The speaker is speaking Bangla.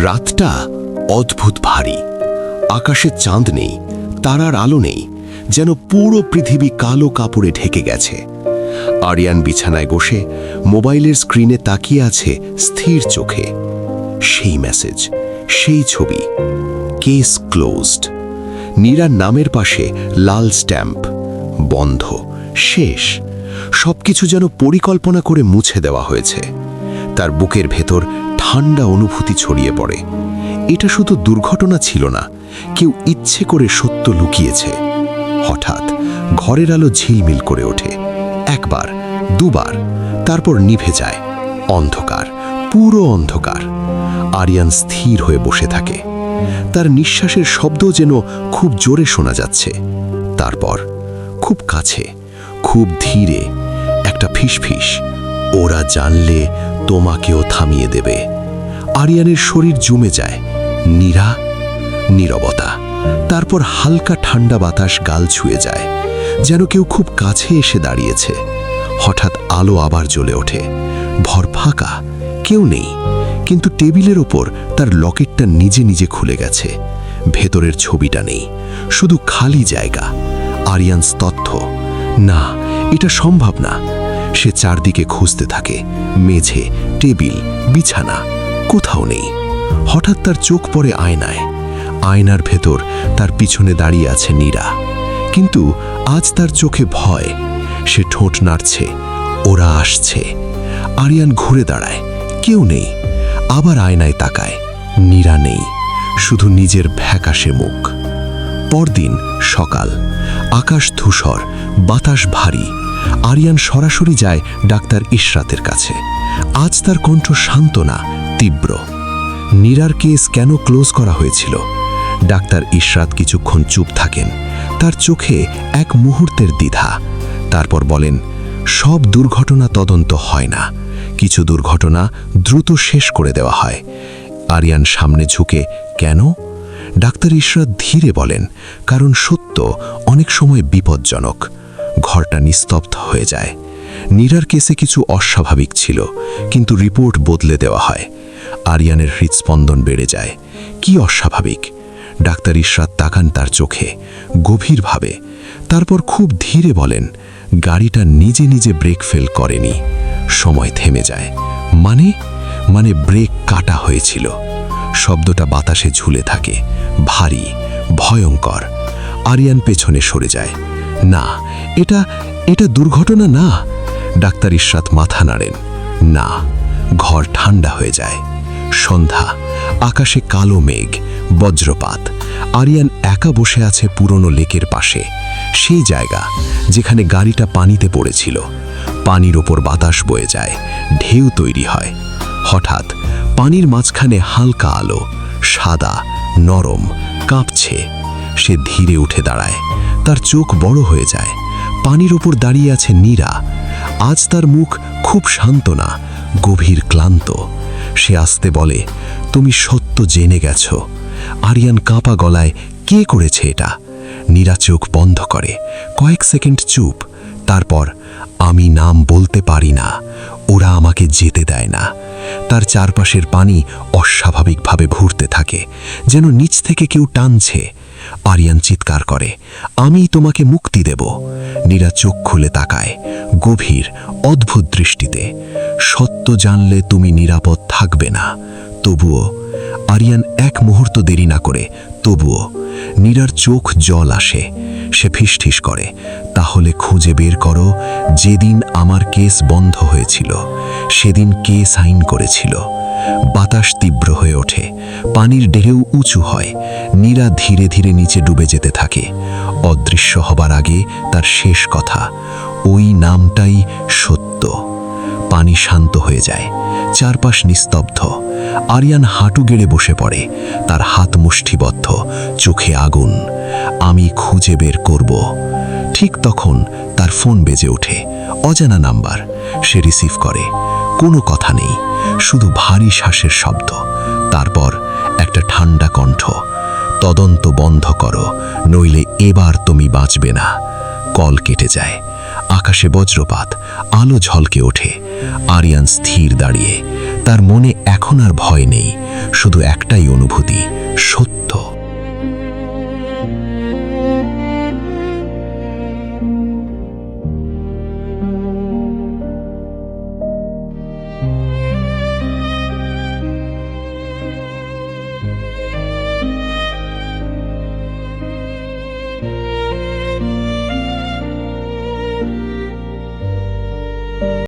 রাতটা অদ্ভুত ভারী। আকাশে চাঁদ নেই, তারার আলো নেই, যেন পুরো পৃথিবী কালো কাপড়ে ঢেকে গেছে। আরিয়ান বিছানায় বসে মোবাইলের স্ক্রিনে তাকিয়ে আছে স্থির চোখে। সেই মেসেজ, সেই ছবি, কেস ক্লোজড। নীরার নামের পাশে লাল স্ট্যাম্প, বন্ধ, শেষ। সবকিছু যেন পরিকল্পনা করে মুছে দেওয়া হয়েছে। তার বুকের ভেতর ঠান্ডা অনুভূতি ছড়িয়ে পড়ে। এটা শুধু দুর্ঘটনা ছিল না, কেউ ইচ্ছে করে সত্য লুকিয়েছে। হঠাৎ ঘরের আলো ঝিলমিল করে ওঠে, একবার, দুবার, তারপর নিভে যায়। অন্ধকার, পুরো অন্ধকার। আরিয়ান স্থির হয়ে বসে থাকে। তার নিঃশ্বাসের শব্দ যেন খুব জোরে শোনা যাচ্ছে। তারপর খুব কাছে, খুব ধীরে একটা ফিসফিস, ওরা জানলে তোমাকেও থামিয়ে দেবে। আরিয়ানের শরীর জমে যায়। নীরা। নীরবতা। তারপর হালকা ঠান্ডা বাতাস গাল ছুঁয়ে যায়, যেন কেউ খুব কাছে এসে দাঁড়িয়েছে। হঠাৎ আলো আবার জ্বলে ওঠে। ভর ফাঁকা, কেউ নেই, কিন্তু টেবিলের ওপর তার লকেটটা নিজে নিজে খুলে গেছে। ভেতরের ছবিটা নেই, শুধু খালি জায়গা। আরিয়ান স্তব্ধ। না, এটা সম্ভব না। সে চারদিকে খুঁজতে থাকে, মেঝে, টেবিল, বিছানা, কোথাও নেই। হঠাৎ তার চোখ পড়ে আয়নায়। আয়নার ভেতর তার পিছনে দাঁড়িয়ে আছে নীরা। কিন্তু আজ তার চোখে ভয়। সে ঠোঁট নাড়ছে, ওরা আসছে। আরিয়ান ঘুরে দাঁড়ায়, কেউ নেই। আবার আয়নায় তাকায়, নীরা নেই, শুধু নিজের ফ্যাকাশে মুখ। পরদিন সকাল, আকাশ ধূসর, বাতাস ভারী। আরিয়ান সরাসরি যায় ডাক্তার ইশরাতের কাছে। আজ তার কণ্ঠ শান্ত না, তীব্র। নীরার কেস কেন ক্লোজ করা হয়েছিল? ডাক্তার ইশরাত কিছুক্ষণ চুপ থাকেন, তার চোখে এক মুহূর্তের দ্বিধা। তারপর বলেন, সব দুর্ঘটনা তদন্ত হয় না, কিছু দুর্ঘটনা দ্রুত শেষ করে দেওয়া হয়। আরিয়ান সামনে ঝুঁকে, কেন? ডাক্তার ইশরাত ধীরে বলেন, কারণ সত্য অনেক সময় বিপজ্জনক। ঘরটা নিস্তব্ধ হয়ে যায়। নীরার কেসে কিছু অস্বাভাবিক ছিল, কিন্তু রিপোর্ট বদলে দেওয়া হয়। আরিয়ানের হৃদস্পন্দন বেড়ে যায়। কি অস্বাভাবিক? ডাক্তার ইশরাত তাকান তার চোখে, গভীরভাবে। তারপর খুব ধীরে বলেন, গাড়িটা নিজে নিজে ব্রেক ফেল করেনি। সময় থেমে যায়। মানে ব্রেক কাটা হয়েছিল। শব্দটা বাতাসে ঝুলে থাকে, ভারী, ভয়ঙ্কর। আরিয়ান পেছনে সরে যায়। না, এটা দুর্ঘটনা না। ডাক্তার ইশরাত মাথা নাড়েন, না। ঘর ঠান্ডা হয়ে যায়। সন্ধ্যা, আকাশে কালো মেঘ, বজ্রপাত। আরিয়ান একা বসে আছে পুরনো লেকের পাশে, সেই জায়গা যেখানে গাড়িটা পানিতে পড়েছিল। পানির ওপর বাতাস বয়ে যায়, ঢেউ তৈরি হয়। হঠাৎ পানির মাঝখানে হালকা আলো, সাদা, নরম, কাঁপছে। সে ধীরে উঠে দাঁড়ায়, তার চোখ বড় হয়ে যায়। পানির ওপর দাঁড়িয়ে আছে নীরা। আজ তার মুখ খুব শান্ত না, গভীর ক্লান্ত। সে আস্তে বলে, তুমি সত্য জেনে গেছো। আরিয়ান কাঁপা গলায়, কে করেছে এটা? নীরা চোখ বন্ধ করে, কয়েক সেকেন্ড চুপ। তারপর, আমি নাম বলতে পারি না, ওরা আমাকে যেতে দেয় না। তার চারপাশের পানি অস্বাভাবিকভাবে ঘুরতে থাকে, যেন নিচ থেকে কেউ টানছে। আরিয়ান চিৎকার করে, আমি তোমাকে মুক্তি দেব। নীরা চোখ খুলে তাকায়, গভীর, অদ্ভুত দৃষ্টিতে। সত্য জানলে তুমি নিরাপদ থাকবে না। তবুও আরিয়ান এক মুহূর্ত দেরি না করে, তবুও। নীরার চোখ জল আসে। সে ফিসফিস করে, তাহলে খুঁজে বের করো যেদিন আমার কেস বন্ধ হয়েছিল, সেদিন কে সাইন করেছিল। বাতাস তীব্র হয়ে ওঠে, পানির ঢেউ উঁচু হয়। নীরা ধীরে ধীরে নিচে ডুবে যেতে থাকে। অদৃশ্য হবার আগে তার শেষ কথা, ওই নামটাই সত্য। পানি শান্ত হয়ে যায়, চারপাশ নিস্তব্ধ। আরিয়ান হাঁটু গেড়ে বসে পড়ে, তার হাত মুষ্টিবদ্ধ, চোখে আগুন। আমি খুঁজে বের করব। ঠিক তখন তার ফোন বেজে ওঠে, অজানা নাম্বার। সে রিসিভ করে, কোনো কথা নেই, শুধু ভারী শ্বাসের শব্দ। তারপর একটা ঠান্ডা কণ্ঠ, তদন্ত বন্ধ করো, নইলে এবার তুমি বাঁচবে না। কল কেটে যায়। আকাশে বজ্রপাত, আলো ঝলকে ওঠে। আরিয়ান স্থির দাঁড়িয়ে, তার মনে এখন আর ভয় নেই, শুধু একটাই অনুভূতি, সত্য।